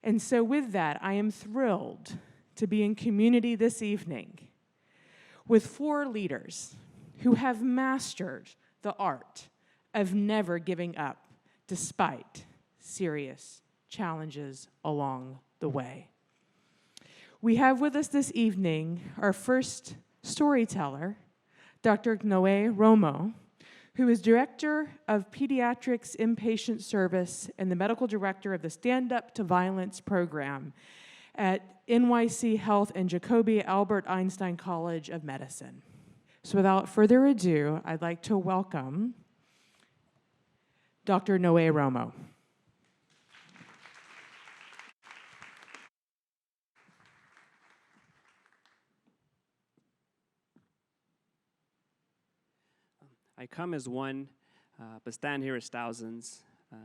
And so with that, I am thrilled to be in community this evening with 4 leaders who have mastered the art of never giving up despite serious challenges along the way. We have with us this evening our first storyteller, Dr. Noe Romo, who is Director of Pediatrics Inpatient Service and the Medical Director of the Stand Up to Violence program at NYC Health and Jacobi Albert Einstein College of Medicine. So without further ado, I'd like to welcome Dr. Noe Romo. I come as one, but stand here as thousands,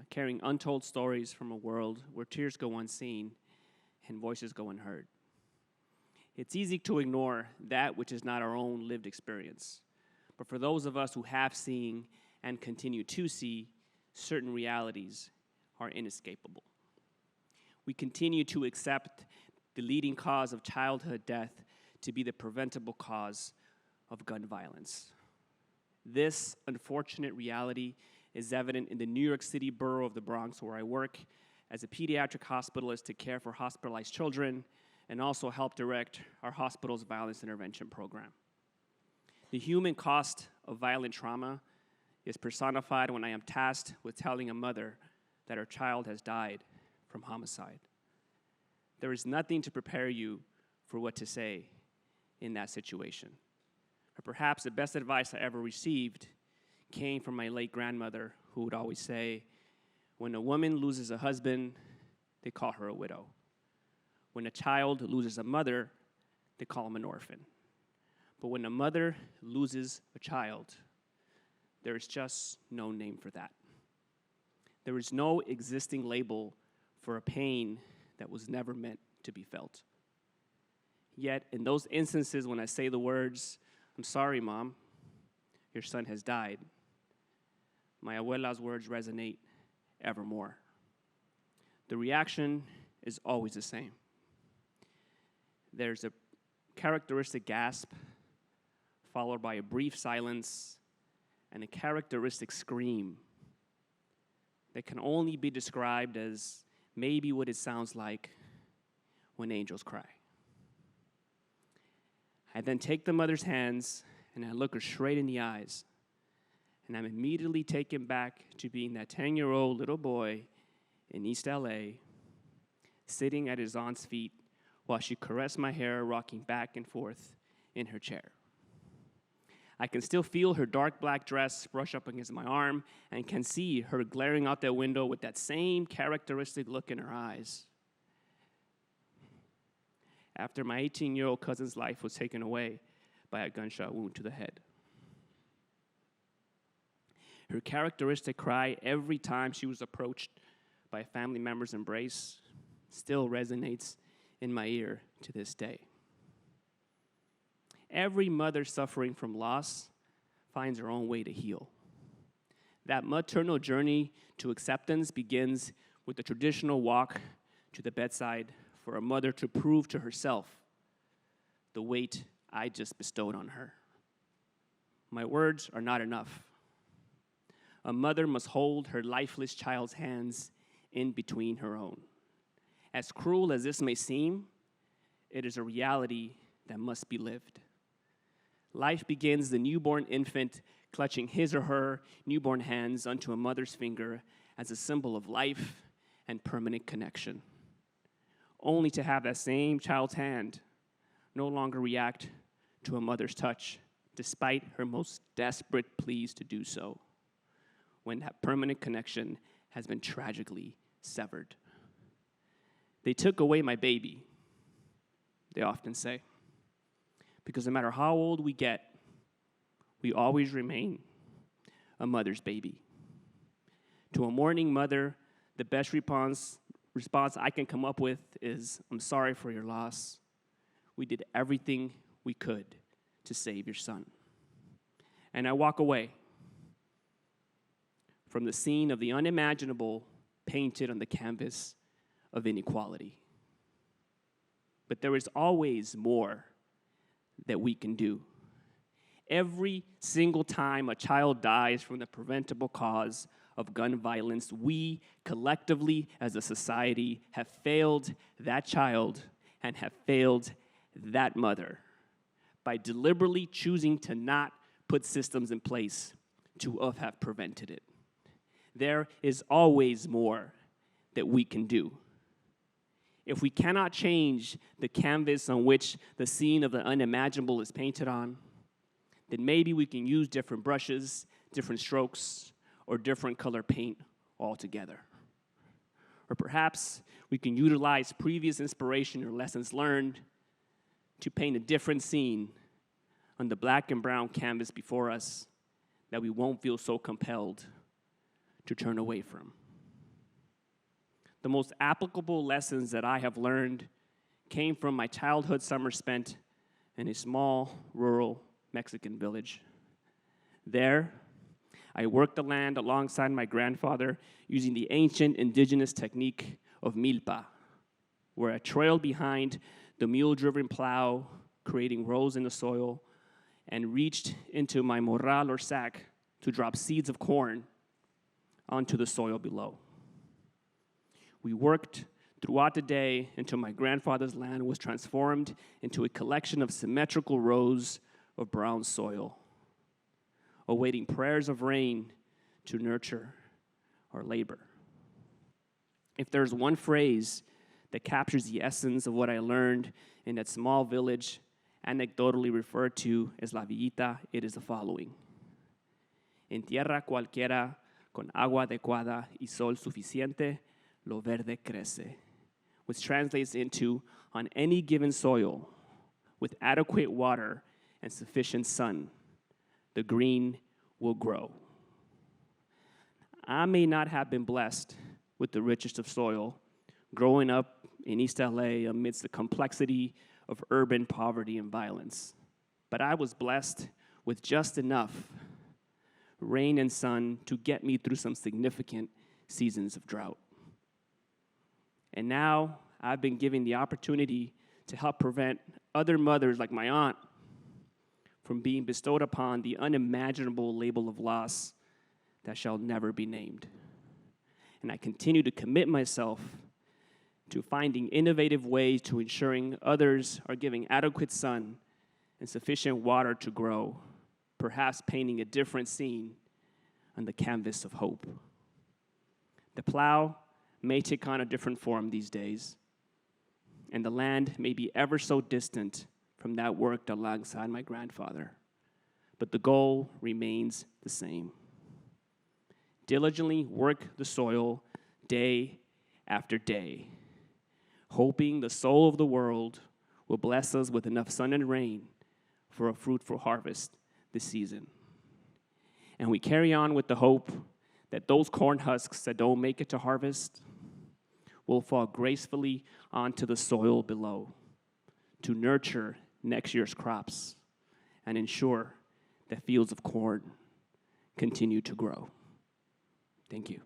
carrying untold stories from a world where tears go unseen and voices go unheard. It's easy to ignore that which is not our own lived experience. But for those of us who have seen and continue to see, certain realities are inescapable. We continue to accept the leading cause of childhood death to be the preventable cause of gun violence. This unfortunate reality is evident in the New York City borough of the Bronx, where I work as a pediatric hospitalist to care for hospitalized children and also help direct our hospital's violence intervention program. The human cost of violent trauma is personified when I am tasked with telling a mother that her child has died from homicide. There is nothing to prepare you for what to say in that situation. Or perhaps the best advice I ever received came from my late grandmother, who would always say, when a woman loses a husband, they call her a widow. When a child loses a mother, they call him an orphan. But when a mother loses a child, there is just no name for that. There is no existing label for a pain that was never meant to be felt. Yet, in those instances when I say the words, "I'm sorry, Mom, your son has died," my abuela's words resonate evermore. The reaction is always the same. There's a characteristic gasp, followed by a brief silence, and a characteristic scream that can only be described as maybe what it sounds like when angels cry. I then take the mother's hands and I look her straight in the eyes, and I'm immediately taken back to being that 10-year-old little boy in East LA, sitting at his aunt's feet while she caressed my hair, rocking back and forth in her chair. I can still feel her dark black dress brush up against my arm and can see her glaring out that window with that same characteristic look in her eyes. After my 18-year-old cousin's life was taken away by a gunshot wound to the head. Her characteristic cry every time she was approached by a family member's embrace still resonates in my ear to this day. Every mother suffering from loss finds her own way to heal. That maternal journey to acceptance begins with the traditional walk to the bedside for a mother to prove to herself the weight I just bestowed on her. My words are not enough. A mother must hold her lifeless child's hands in between her own. As cruel as this may seem, it is a reality that must be lived. Life begins the newborn infant clutching his or her newborn hands onto a mother's finger as a symbol of life and permanent connection, only to have that same child's hand no longer react to a mother's touch, despite her most desperate pleas to do so, when that permanent connection has been tragically severed. They took away my baby, they often say, because no matter how old we get, we always remain a mother's baby. To a mourning mother, the best response I can come up with is, "I'm sorry for your loss. We did everything we could to save your son." And I walk away from the scene of the unimaginable painted on the canvas of inequality. But there is always more that we can do. Every single time a child dies from the preventable cause of gun violence, we collectively as a society have failed that child and have failed that mother by deliberately choosing to not put systems in place to have prevented it. There is always more that we can do. If we cannot change the canvas on which the scene of the unimaginable is painted on, then maybe we can use different brushes, different strokes, or different color paint altogether. Or perhaps we can utilize previous inspiration or lessons learned to paint a different scene on the black and brown canvas before us that we won't feel so compelled to turn away from. The most applicable lessons that I have learned came from my childhood summer spent in a small, rural Mexican village. There, I worked the land alongside my grandfather using the ancient indigenous technique of milpa, where I trailed behind the mule-driven plow, creating rows in the soil, and reached into my morral or sack to drop seeds of corn onto the soil below. We worked throughout the day until my grandfather's land was transformed into a collection of symmetrical rows of brown soil, awaiting prayers of rain to nurture our labor. If there's one phrase that captures the essence of what I learned in that small village, anecdotally referred to as La Villita, it is the following. En tierra cualquiera, con agua adecuada y sol suficiente, lo verde crece, which translates into, on any given soil, with adequate water and sufficient sun, the green will grow. I may not have been blessed with the richest of soil, growing up in East LA amidst the complexity of urban poverty and violence, but I was blessed with just enough rain and sun to get me through some significant seasons of drought. And now I've been given the opportunity to help prevent other mothers like my aunt from being bestowed upon the unimaginable label of loss that shall never be named. And I continue to commit myself to finding innovative ways to ensuring others are given adequate sun and sufficient water to grow, perhaps painting a different scene on the canvas of hope. The plow may take on a different form these days, and the land may be ever so distant from that worked alongside my grandfather, but the goal remains the same. Diligently work the soil day after day, hoping the soul of the world will bless us with enough sun and rain for a fruitful harvest this season. And we carry on with the hope that those corn husks that don't make it to harvest will fall gracefully onto the soil below to nurture next year's crops and ensure that fields of corn continue to grow. Thank you.